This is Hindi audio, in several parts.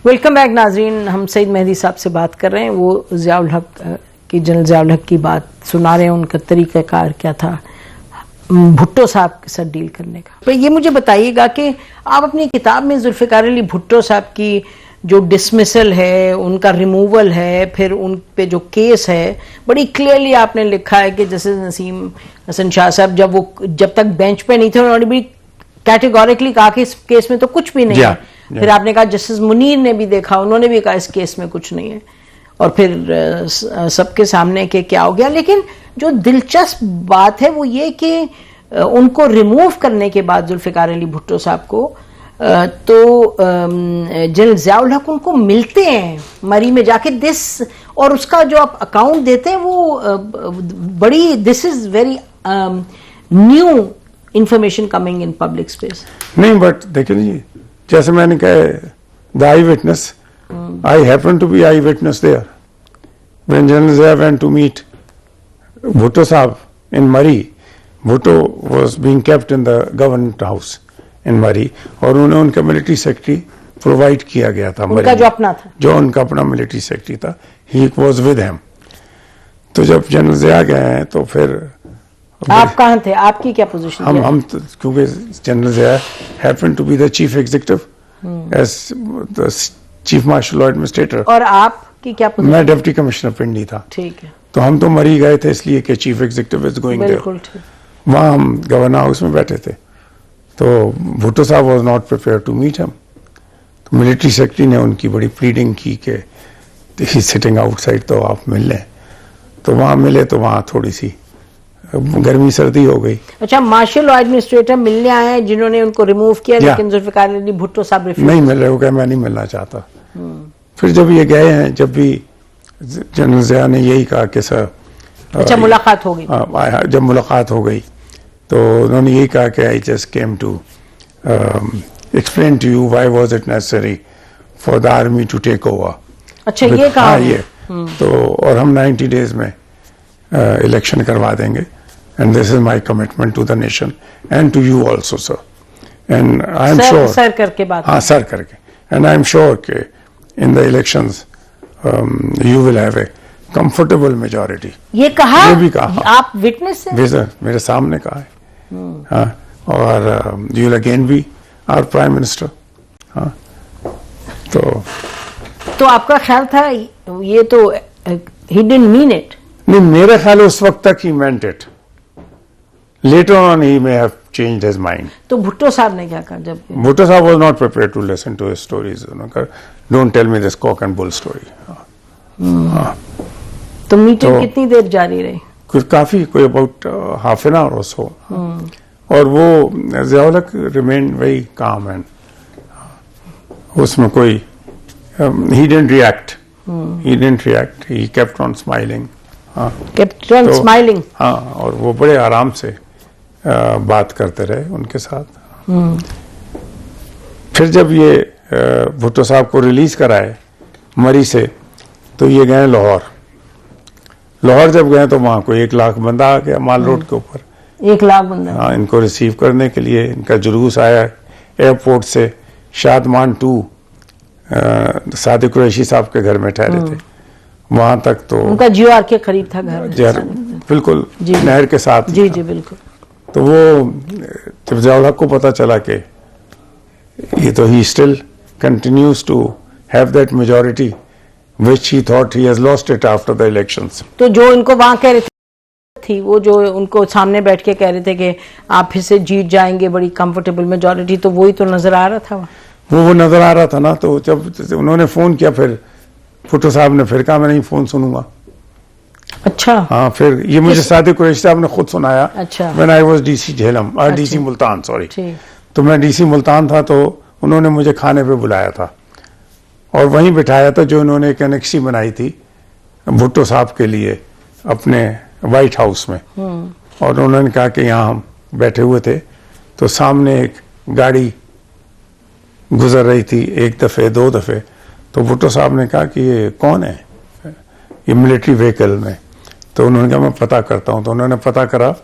वेलकम बैक नाजरीन। हम सईद मेहदी साहब से बात कर रहे हैं। वो ज़ियाउल हक की जनरल ज़ियाउल हक की बात सुना रहे हैं, उनका तरीक़ाकार क्या था भुट्टो साहब के साथ डील करने का। तो ये मुझे बताइएगा कि आप अपनी किताब में जुल्फ़िकार अली भुट्टो साहब की जो डिसमिसल है, उनका रिमूवल है, फिर उन पे जो केस है, बड़ी क्लियरली आपने लिखा है कि जैसे नसीम हसन शाह साहब जब तक बेंच पे नहीं थे, उन्होंने भी कैटेगोरिकली कहा कि इस केस में तो कुछ भी नहीं है। फिर आपने कहा जस्टिस मुनीर ने भी देखा, उन्होंने भी कहा इस केस में कुछ नहीं है, और फिर सबके सामने के क्या हो गया। लेकिन जो दिलचस्प बात है वो ये कि उनको रिमूव करने के बाद जुल्फ़िकार अली भुट्टो साहब को तो जनरल ज़ियाउल हक उनको मिलते हैं मरी में जाके और उसका जो आप अकाउंट देते हैं वो बड़ी this is very new information coming in public space. नहीं, बट देखिए जी, जैसे मैंने कहा, the eye witness, eye happen to be eye witness there when general Zia went to meet Bhutto साहब in Murree. Bhutto was being kept in the government house in Murree, और उन्हें उनका मिलिट्री सेक्रेटरी प्रोवाइड किया गया था। उनका जो अपना था, जो उनका अपना मिलिट्री सेक्रेटरी था, ही वाज विद हिम। तो जब जनरल ज़िया गए हैं तो फिर आप कहाँ थे, आपकी क्या पोजीशन? हम क्योंकि general Zia happen to be the chief executive as the chief martial law administrator. और आपकी क्या पोजीशन? मैं डिप्टी कमिश्नर पिंडी था। ठीक है। तो हम तो मरी गए थे इसलिए कि chief executive is going there. वहाँ हम गवर्नर हाउस में बैठे थे, तो भुट्टो साहब was not prepare to meet him. तो मिलिट्री सेक्रेटरी ने उनकी बड़ी प्लीडिंग की कि ही सिटिंग आउटसाइड, तो आप मिल लें। तो वहाँ मिले तो वहाँ थोड़ी सी गर्मी सर्दी हो गई। अच्छा, मार्शल लॉ एडमिनिस्ट्रेटर मिलने आए हैं जिन्होंने उनको रिमूव किया, लेकिन जुल्फ़िकार अली भुट्टो साहब नहीं मिल रहे हो गए, मैं नहीं मिलना चाहता। फिर जब ये गए हैं, जब भी जनरल ज़िया ने यही कहा कि सर, अच्छा मुलाकात हो गई। जब मुलाकात हो गई तो उन्होंने यही कहा कि I just came to explain to you why was it necessary for the army to take over. अच्छा, ये कहा? हाँ, ये तो, और हम 90 डेज में इलेक्शन करवा देंगे, and this is my commitment to the nation and to you also sir, and I am sure, sir करके बात, हाँ सर करके, एंड आई एम श्योर के in the elections you will have a comfortable majority. ये कहा? ये भी कहा। आप विटनेस हैं? मेरे सामने कहा है। हाँ, और you will again be our prime minister. हाँ, तो आपका ख्याल था ये तो ही डिडंट मीन इट? नहीं, मेरा ख्याल उस वक्त तक he meant it. Later on he may have changed his mind. तो भुट्टो साहब ने क्या कहा जब? भुट्टो साहब was not prepared to listen to his stories. Don't tell me this cock and bull story. तो मीटिंग कितनी देर जारी रही? काफी, कोई अबाउट हाफ एन आवर और सो। और वो ज़ियाउल हक रिमेन वेरी काम, एंड उसमें कोई he didn't react, he kept on smiling. kept on smiling। हाँ, और वो बड़े आराम से बात करते रहे उनके साथ। फिर जब ये भुट्टो साहब को रिलीज कराए मरी से, तो ये गए लाहौर जब गए तो वहाँ कोई 1 लाख बंदा आ गया माल रोड के ऊपर। 1 लाख बंदा? हाँ, इनको रिसीव करने के लिए इनका जुलूस आया एयरपोर्ट से। शादमान 2 सादिक कुरैशी साहब के घर में ठहरे थे, वहां तक तो उनका जीआर के करीब था घर, बिल्कुल नहर के साथ। जी बिल्कुल। तो वो जब ज़ियाउल हक को पता चला कि ये तो he still continues to have that majority which he thought he has lost it after the elections. तो जो इनको वहां कह रहे थी, वो जो उनको सामने बैठ के कह रहे थे कि आप फिर से जीत जाएंगे, बड़ी कंफर्टेबल मेजॉरिटी, तो वही तो नजर आ रहा था। वो नजर आ रहा था ना। तो जब उन्होंने फोन किया, फिर भुट्टो साहब ने फिर कहा मैं नहीं फोन सुनूंगा। अच्छा। हाँ, फिर ये मुझे सादिक कुरैशी साहब ने खुद सुनाया। अच्छा। When I was DC Jhelum, DC Multan, sorry. तो मैं डीसी मुल्तान था, तो उन्होंने मुझे खाने पे बुलाया था और वहीं बिठाया था, जो उन्होंने एक एनेक्सी बनाई थी भुट्टो साहब के लिए अपने व्हाइट हाउस में। और उन्होंने कहा कि यहाँ हम बैठे हुए थे, तो सामने एक गाड़ी गुजर रही थी, 1 दफे 2 दफे। तो भुट्टो साहब ने कहा कि ये कौन है, ये मिलिट्री व्हीकल में। तो उन्होंने कहा मैं पता करता हूँ। तो उन्होंने पता करा,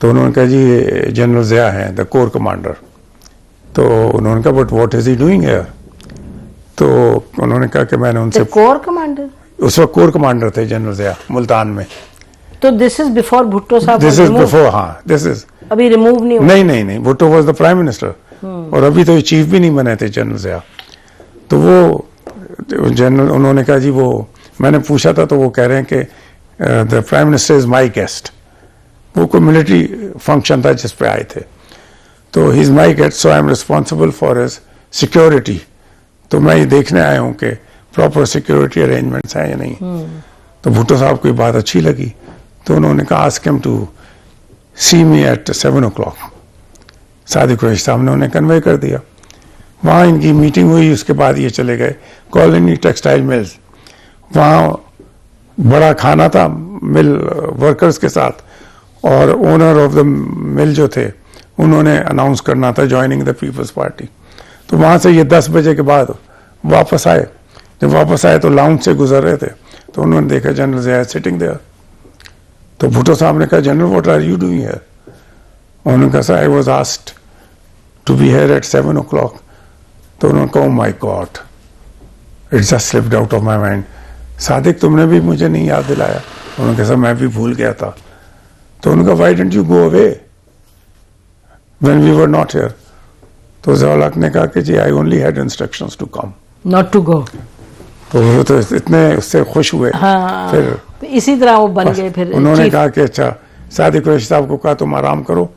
तो उन्होंने कहा जी ये जनरल ज़िया हैं, द कोर कमांडर। तो उन्होंने कहा but what is he doing here. तो उन्होंने कहा कि मैंने उनसे, कोर कमांडर उस वक्त कोर कमांडर थे जनरल ज़िया मुल्तान में। तो दिस इज बिफोर भुट्टो साहब, दिस इज बिफोर, हाँ दिस इज, अभी रिमूव नहीं हुआ? नहीं, Bhutto was the prime minister और अभी तो ये चीफ भी नहीं बने थे जनरल ज़िया। तो वो जनरल, उन्होंने कहा जी, वो मैंने पूछा था तो वो कह रहे हैं कि the prime minister is my guest. वो कोई मिलिट्री फंक्शन था जिस पे आए थे, तो he is my guest, so I am responsible for his security. तो मैं ये देखने आया हूँ कि प्रॉपर सिक्योरिटी अरेंजमेंट्स हैं या नहीं। तो भुट्टो साहब को ये बात अच्छी लगी, तो उन्होंने कहा ask him to see me at 7 o'clock। Sadiq Qureshi साहब ने उन्हें कन्वे कर दिया। वहाँ इनकी मीटिंग हुई, उसके बाद ये चले गए कॉलोनी टेक्सटाइल मिल्स। वहाँ बड़ा खाना था मिल वर्कर्स के साथ, और ओनर ऑफ द मिल जो थे उन्होंने अनाउंस करना था ज्वाइनिंग द पीपल्स पार्टी। तो वहाँ से ये 10 बजे के बाद वापस आए। जब वापस आए तो लाउंज से गुजर रहे थे, तो उन्होंने देखा जनरल ज़िया सिटिंग देयर। तो भुट्टो साहब ने कहा general what are you doing here? उन्होंने कहा sir I was asked to be here at 7 o'clock। तो उन्होंने कहा my God, it just slipped out of my mind. Sadiq तुमने भी मुझे नहीं याद दिलाया। उन्होंने कहा सर मैं भी भूल गया था। तो उन्होंने कहा why didn't you go away when we were not here? तो ज़िया हक ने कहा कि जी I only had instructions to come, not to go. तो वो तो इतने उससे खुश हुए। हाँ, फिर तो इसी तरह वो बन गए। फिर उन्होंने कहा कि अच्छा, सादिक कुरैशी साहब को कहा तुम आराम करो,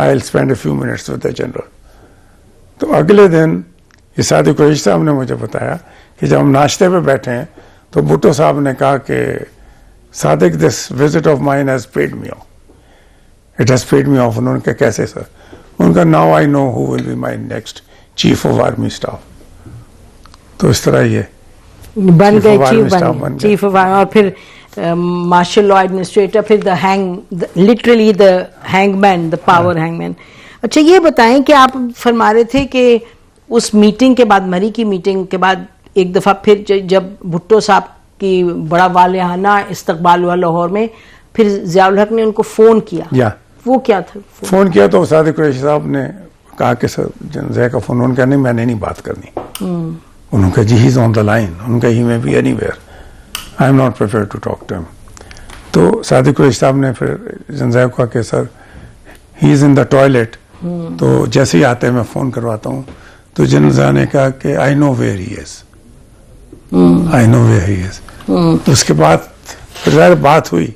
I will spend a few minutes with the general. तो अगले दिन ये सादिक कुरैशी साहब ने मुझे बताया कि जब हम नाश्ते पे बैठे हैं तो भुट्टो साहब ने कहा कि Sadiq this visit of mine has paid me of, it has paid me of. उन्होंने कहा कैसे सर? उनका now I know who will be my next chief of army staff. तो इस तरह ये बन गए बन चीफ ऑफ आर्मी, और फिर मार्शल लॉ एडमिनिस्ट्रेटर, फिर literally the hangman, the power hangman. अच्छा ये बताएं कि आप फरमा रहे थे कि उस मीटिंग के बाद, मरी की मीटिंग के बाद एक दफा फिर जब भुट्टो साहब की बड़ा वालियाना इस्तकबाल हुआ लाहौर में, फिर ज़ियाउल हक ने उनको फोन किया। वो क्या था? फोन किया तो सादिक कुरैशी साहब ने कहा कि सर ज़िया का फोन। उन्होंने कहा नहीं मैंने नहीं बात करनी। उन्होंने कहा जी he is on the line. उन्होंने कहा he may be anywhere, I am not prepared to talk to him. तो सादिक कुरैशी साहब ने फिर ज़िया को कहा कि sir he is in the toilet, तो जैसे ही आते हैं मैं फोन करवाता हूँ। तो जनरल ज़िया ने कहा कि I know where he is, I know where he is. तो उसके बाद फिर ज़ाहिर बात हुई,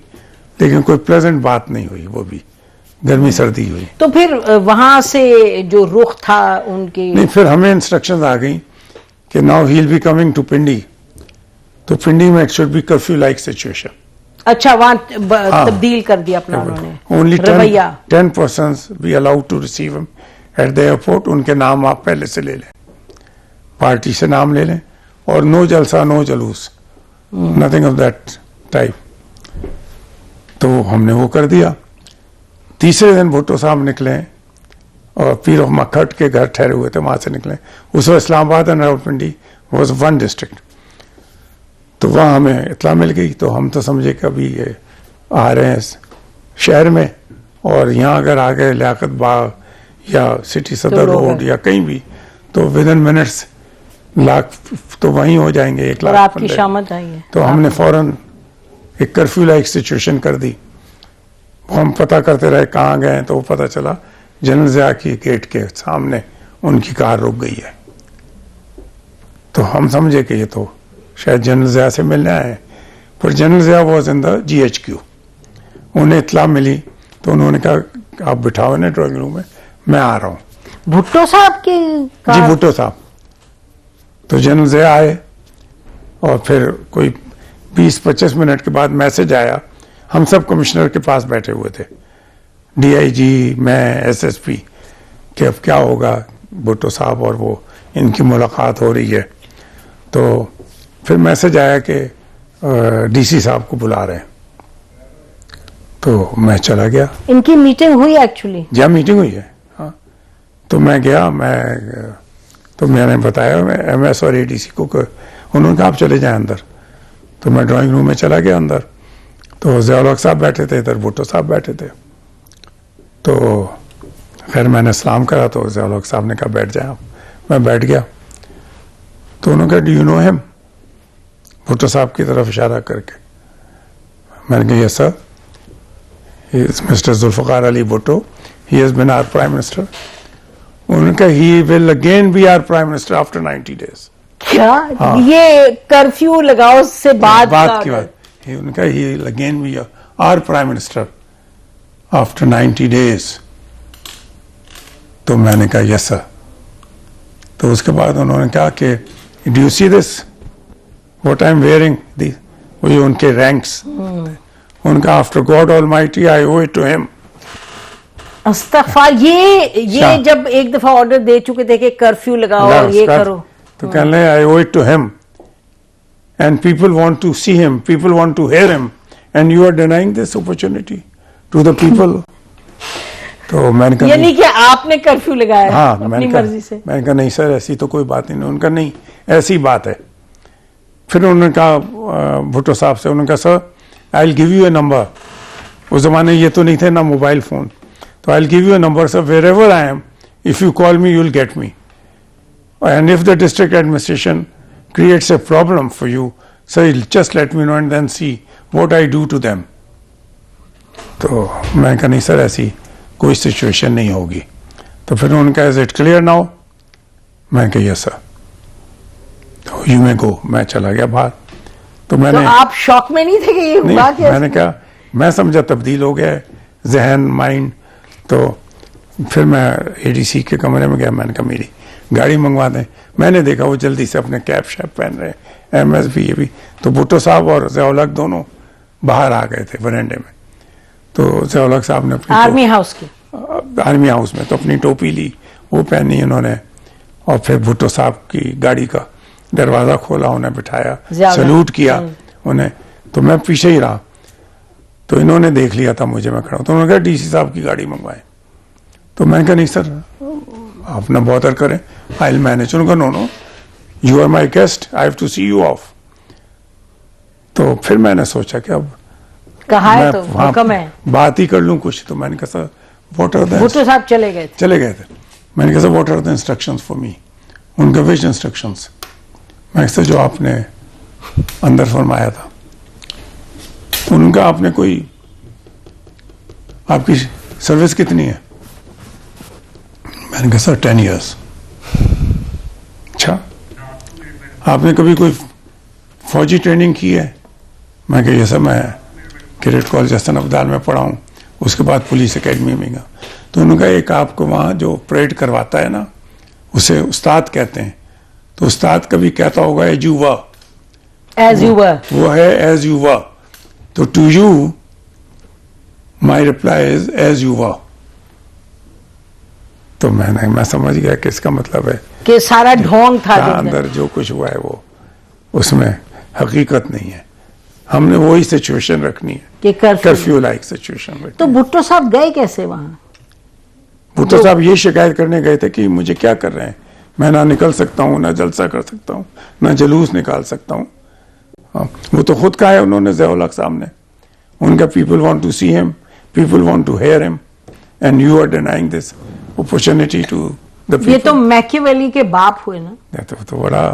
लेकिन कोई प्लेजेंट बात नहीं हुई, वो भी गर्मी सर्दी हुई। तो फिर वहां से जो रुख था उनके, नहीं, फिर हमें इंस्ट्रक्शंस आ गई कि now he will be coming to Pindi. तो पिंडी में it should be curfew like situation. अच्छा, वहां तब्दील कर दिया अपना उन्होंने ओनली रवैया। 10 persons be allowed to receive him at the airport. उनके नाम आप पहले से ले लें, पार्टी से नाम ले लें, और नो जलसा नो जलूस, नथिंग ऑफ दैट टाइप। तो हमने वो कर दिया। तीसरे दिन भुट्टो साहब निकले और पीर ऑफ मखट के घर ठहरे हुए थे, वहां से निकले। उस वक्त Islamabad and Rawalpindi was 1 district। तो वहाँ हमें इत्ला मिल गई। तो हम तो समझे कि अभी ये आ रहे हैं शहर में, और यहाँ अगर आ गए लियाकत बाग या सिटी सदर रोड या कहीं भी, तो विद इन मिनट्स लाख तो वहीं हो जाएंगे, 1 लाख। आपकी शामत आई है। तो हमने फौरन एक कर्फ्यू लाइक सिचुएशन कर दी। हम पता करते रहे कहाँ गए, तो वो पता चला जनरल ज़िया की गेट के सामने उनकी कार रुक गई है। तो हम समझे कि ये तो शायद जनरल ज़िया से मिलने आए हैं, पर general Zia was in the GHQ। उन्हें इत्ला मिली तो उन्होंने कहा आप बिठाओ इन्हें ड्राइंग रूम में, मैं आ रहा हूँ। भुट्टो साहब की जी, भुट्टो साहब। तो जनरल ज़िया आए, और फिर कोई 20-25 मिनट के बाद मैसेज आया। हम सब कमिश्नर के पास बैठे हुए थे, DIG, मैं, SSP, कि अब क्या होगा। भुट्टो साहब और वो इनकी मुलाकात हो रही है। तो फिर मैसेज आया कि DC साहब को बुला रहे हैं। तो मैं चला गया। इनकी मीटिंग हुई एक्चुअली? जी मीटिंग हुई है, हाँ। तो मैं गया, तो मैंने बताया मैं MS और ADC को, उन्होंने कहा आप चले जाएं अंदर। तो मैं ड्राइंग रूम में चला गया अंदर। तो ज़ियाउल हक साहब बैठे थे, इधर भुट्टो साहब बैठे थे। तो खैर मैंने सलाम करा, तो ज़ियाउल हक साहब ने कहा बैठ जाए आप। मैं बैठ गया। तो उन्होंने कहा, do you know him? Bhutto साहब की तरफ इशारा करके। मैंने कहा, yes sir, he is mister Zulfikar Ali Bhutto, he has been our prime minister. उन्होंने कहा, he will again be our prime minister after 90 days। क्या? हाँ। ये कर्फ्यू लगाओ से बाद की बात। उनका he will again be our prime minister after 90 days। तो मैंने कहा, यस सर। तो उसके बाद उन्होंने कहा कि do you see this what I am wearing, वो जो उनके रैंक्स, उनका after God Almighty I owe it to him. अस्तगफार, ये जब एक दफा ऑर्डर दे चुके थे कि कर्फ्यू लगाओ और ये करो, तो कहने लगे, I owe it to him and people want to see him, people want to hear him and you are denying this opportunity to the people. तो मैंने कहा, यानी कि आपने कर्फ्यू लगाया? हाँ, अपनी मर्जी से? मैंने कहा, नहीं सर, ऐसी तो कोई बात नहीं। उनका नहीं, ऐसी बात है। फिर उन्होंने कहा भुट्टो साहब से, उन्होंने कहा, sir I will give you a number. उस जमाने ये तो नहीं थे ना मोबाइल फोन, तो I will give you a number sir, wherever I am, if you call me you will get me, and if the district administration creates a problem for you sir, just let me know and then see what I do to them. तो मैंने कहा, नहीं सर, ऐसी कोई सिचुएशन नहीं होगी। तो फिर उन्होंने कहा, इज इट क्लियर नाउ? मैंने कहा, यस सर। तो यू मे गो। मैं चला गया बाहर। तो मैंने, तो आप शॉक में नहीं थे कि ये हुआ क्या? मैंने कहा, मैं समझा तब्दील हो गया जहन, माइंड। तो फिर मैं एडीसी के कमरे में गया। मैंने कहा, मेरी गाड़ी मंगवा दें। मैंने देखा वो जल्दी से अपने कैप शैप पहन रहे, एमएस भी, ये भी। तो भुट्टो साहब और ज़िया-उल-हक दोनों बाहर आ गए थे वरांडे में। तो ज़िया-उल-हक साहब ने अपनी आर्मी हाउस की, आर्मी हाउस में तो अपनी टोपी ली, वो पहनी उन्होंने, और फिर भुट्टो साहब की गाड़ी का दरवाजा खोला, उन्हें बिठाया, सैल्यूट किया उन्हें। तो मैं पीछे ही रहा। तो इन्होंने देख लिया था मुझे, मैं खड़ा। तो उन्होंने कहा, डीसी साहब की गाड़ी मंगवाएं। तो मैंने कहा, नहीं सर, आप ना बॉदर करें, आई विल मैनेज। उन्होंने कहा, no, you are my guest, I have to see you off. तो फिर मैंने सोचा कि अब कहा है तो हुक्म है, बात ही कर लूं कुछ। तो मैंने कहा, sir what are the, Bhutto साहब चले गए थे। मैंने कहा, sir what are the instructions for me? उनका विच इंस्ट्रक्शंस? मैं सर, जो आपने अंदर फरमाया था। उनका, आपने कोई, आपकी सर्विस कितनी है? मैंने कहा, सर 10 years। अच्छा, आपने कभी कोई फौजी ट्रेनिंग की है? मैं कहा, सर मैं कैडेट कॉलेज हसन अब्दाल में पढ़ा हूँ, उसके बाद पुलिस एकेडमी में गया। तो उन्होंने कहा, एक आपको वहाँ जो परेड करवाता है ना, उसे उस्ताद कहते हैं। तो उस्ताद कभी कहता होगा एज यू वर, वो है एज यू वर। तो to you my reply is as you were. तो मैं समझ गया कि इसका मतलब है कि सारा ढोंग था, अंदर जो कुछ हुआ है वो, उसमें हकीकत नहीं है। हमने वही सिचुएशन रखनी है कि कर्फ्यू लाइक सिचुएशन। तो भुट्टो साहब गए कैसे वहां? भुट्टो साहब ये शिकायत करने गए थे कि मुझे क्या कर रहे हैं, मैं ना निकल सकता हूँ, ना जलसा कर सकता हूँ, ना जुलूस निकाल सकता हूँ। वो तो खुद कहा है उन्होंने, ज़िया-उल-हक साहब ने। उनका people want to see him, people want to hear him, and you are denying this opportunity to the people. ये तो मैकियावेली के बाप हुए ना। तो बड़ा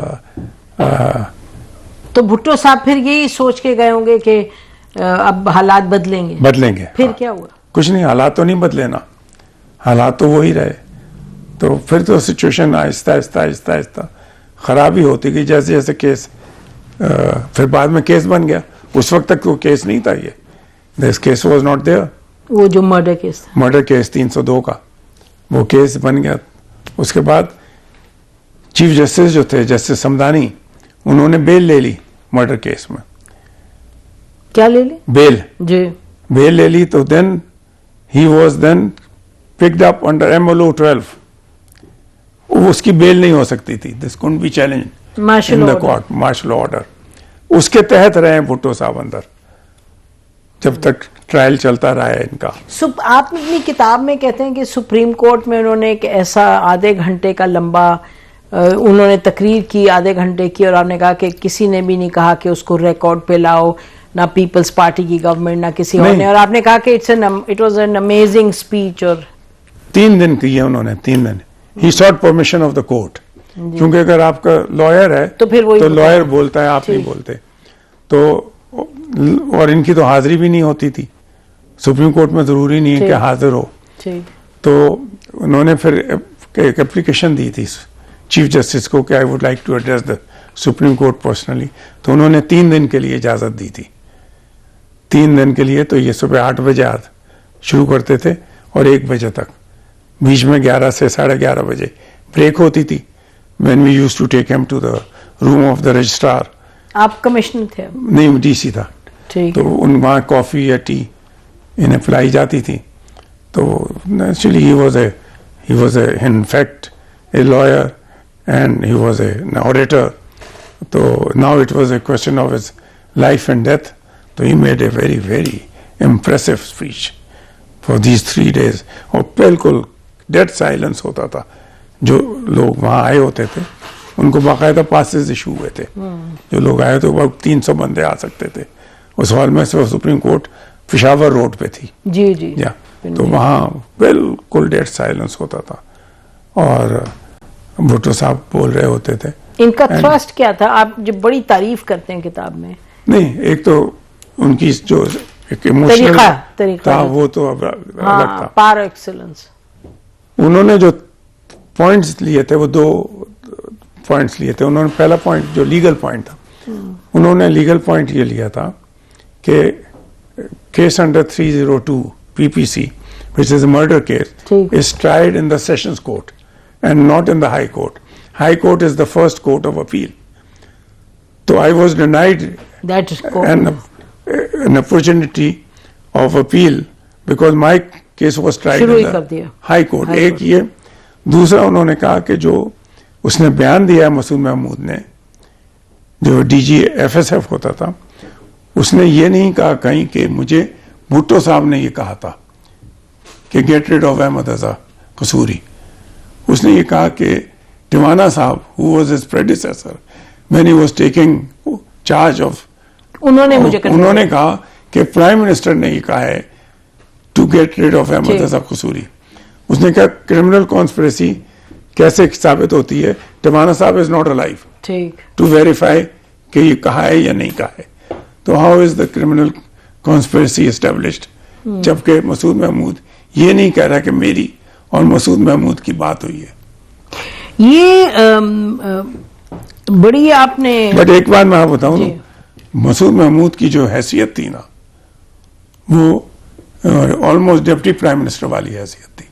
तो भुट्टो साहब फिर यही सोच के गए होंगे कि अब हालात बदलेंगे। फिर क्या हुआ? कुछ नहीं, हालात तो नहीं बदले ना, हालात तो वही रहे। तो फिर तो सिचुएशन आहिस्ता आहिस्ता खराब ही होती गई, जैसे जैसे केस, फिर बाद में केस बन गया। उस वक्त तक वो केस नहीं था, ये this case was not there. वो जो मर्डर केस 302 का, वो केस बन गया। उसके बाद चीफ जस्टिस जो थे, जस्टिस समदानी, उन्होंने बेल ले ली मर्डर केस में। क्या ले ली? बेल जी, बेल ले ली। तो then he was then picked up under MLO 12। उसकी बेल नहीं हो सकती थी, this couldn't be challenged in the court, martial order. उसके तहत रहे हैं भुट्टो साहब अंदर जब तक ट्रायल चलता रहा है इनका। आप अपनी किताब में कहते हैं कि सुप्रीम कोर्ट में उन्होंने एक ऐसा आधे घंटे का लंबा उन्होंने तकरीर की, आधे घंटे की, और आपने कहा कि किसी ने भी नहीं कहा कि उसको रिकॉर्ड पे लाओ, ना पीपल्स पार्टी की गवर्नमेंट, ना किसी और ने, और आपने कहा कि it was an amazing speech. और 3 दिन की है उन्होंने, 3 दिन। He sought permission of the court क्योंकि अगर आपका लॉयर है तो फिर वही तो लॉयर बोलता है, आप नहीं बोलते। तो और इनकी तो हाजिरी भी नहीं होती थी, सुप्रीम कोर्ट में जरूरी नहीं है कि हाजिर हो। तो उन्होंने फिर एक एप्लीकेशन दी थी चीफ जस्टिस को कि I would like to address the supreme court personally. तो उन्होंने 3 दिन के लिए इजाजत दी थी, 3 दिन के लिए। तो ये सुबह 8 बजे शुरू करते थे और 1 बजे तक, बीच में 11 से 11:30 बजे ब्रेक होती थी। When we used to take him to the room of the registrar. आप कमिश्नर थे? नहीं, डीसी था। तो वहाँ कॉफी या टी इन्हें पिलाई जाती थी। तो actually he was in fact a lawyer and he was an auditor. तो now it was a question of his life and death. तो he made a very very impressive speech for these 3 days। और बिल्कुल डेड साइलेंस होता था। जो लोग वहाँ आए होते थे उनको बाकायदा पासेस इशू हुए थे। जो लोग आए थे वो 300 बंदे आ सकते थे उस हॉल में। से सुप्रीम कोर्ट पेशावर रोड पे थी। जी जी। या तो वहाँ बिल्कुल डेड साइलेंस होता था। और भुट्टो साहब बोल रहे होते थे। इनका थ्रस्ट क्या था? आप जब बड़ी तारीफ करते हैं किताब में। नहीं, एक तो उनकी जो एक इमोशनल तरीका था वो तो अलग था। Par excellence. उन्होंने जो पॉइंट्स लिए थे वो 2 पॉइंट्स लिए थे। उन्होंने पहला पॉइंट जो लीगल पॉइंट था, उन्होंने लीगल पॉइंट ये लिया था कि case under 302 PPC, which is a murder case, is tried in the Sessions Court and not in the High Court. High Court is the first court of appeal. So I was denied an opportunity of appeal because my case was tried in the High Court. एक ये, दूसरा उन्होंने कहा कि जो उसने बयान दिया है मसूद महमूद ने, जो DG FSF होता था, उसने ये नहीं कहा कहीं कि मुझे भुट्टो साहब ने ये कहा था कि get rid of Ahmad Raza Kasuri. उसने ये कहा कि टिवाना साहब who was his predecessor when he was taking charge of, उन्होंने कहा कि प्राइम मिनिस्टर ने ये कहा है to get rid of Ahmad Raza Kasuri. उसने कहा क्रिमिनल कॉन्स्पिरेसी कैसे साबित होती है? टिवाना साहब is not alive to verify कि ये कहा है या नहीं कहा है। तो how is the criminal conspiracy established? जबकि मसूद महमूद ये नहीं कह रहा कि मेरी और मसूद महमूद की बात हुई है। ये बड़ी आपने, बट एक बात मैं आपको बताऊं, मसूद महमूद की जो हैसियत थी ना, वो ऑलमोस्ट डिप्टी प्राइम मिनिस्टर वाली हैसियत थी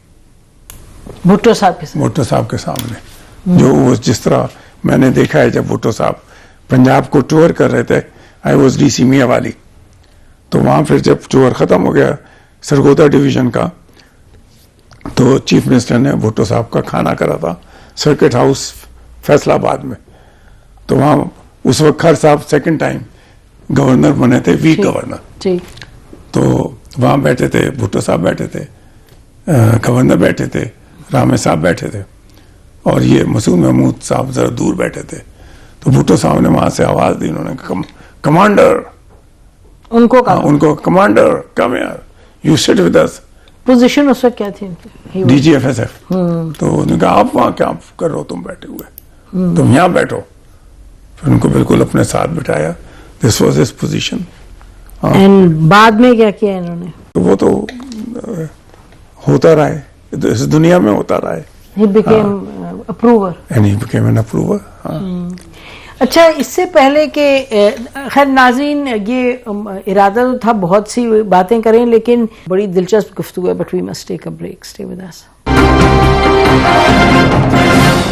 भुट्टो साहब के सामने। जो वो जिस तरह मैंने देखा है, जब भुट्टो साहब पंजाब को टूर कर रहे थे, आई वॉज DC मियां वाली, तो वहां फिर जब टूर खत्म हो गया सरगोदा डिवीजन का, तो चीफ मिनिस्टर ने भुट्टो साहब का खाना करा था सर्किट हाउस फैसलाबाद में। तो वहां उस वक्त खर साहब 2nd टाइम गवर्नर बने थे, वीक गवर्नर। तो वहां बैठे थे, भुट्टो साहब बैठे थे, गवर्नर बैठे थे, रामे साहब बैठे थे, और ये मसूद महमूद साहब जरा दूर बैठे थे। तो भुट्टो साहब ने वहां से आवाज दी, उन्होंने कमांडर, उनको commander come here, you sit with us. Position उस वक्त क्या थी? DG FSF। तो उन्होंने कहा आप वहां क्या कर रहे हो, तुम बैठे हुए, तुम यहाँ बैठो। फिर उनको बिल्कुल अपने साथ बिठाया। This was his position. And बाद में क्या किया इन्होंने? तो वो तो होता रहा है, इस दुनिया में होता रहा है। He became approver. And he became an approver. अच्छा, इससे पहले के खैर नाज़रीन, ये इरादा तो था बहुत सी बातें करें, लेकिन बड़ी दिलचस्प गुफ्तगू है, but we must take a break. Stay with us.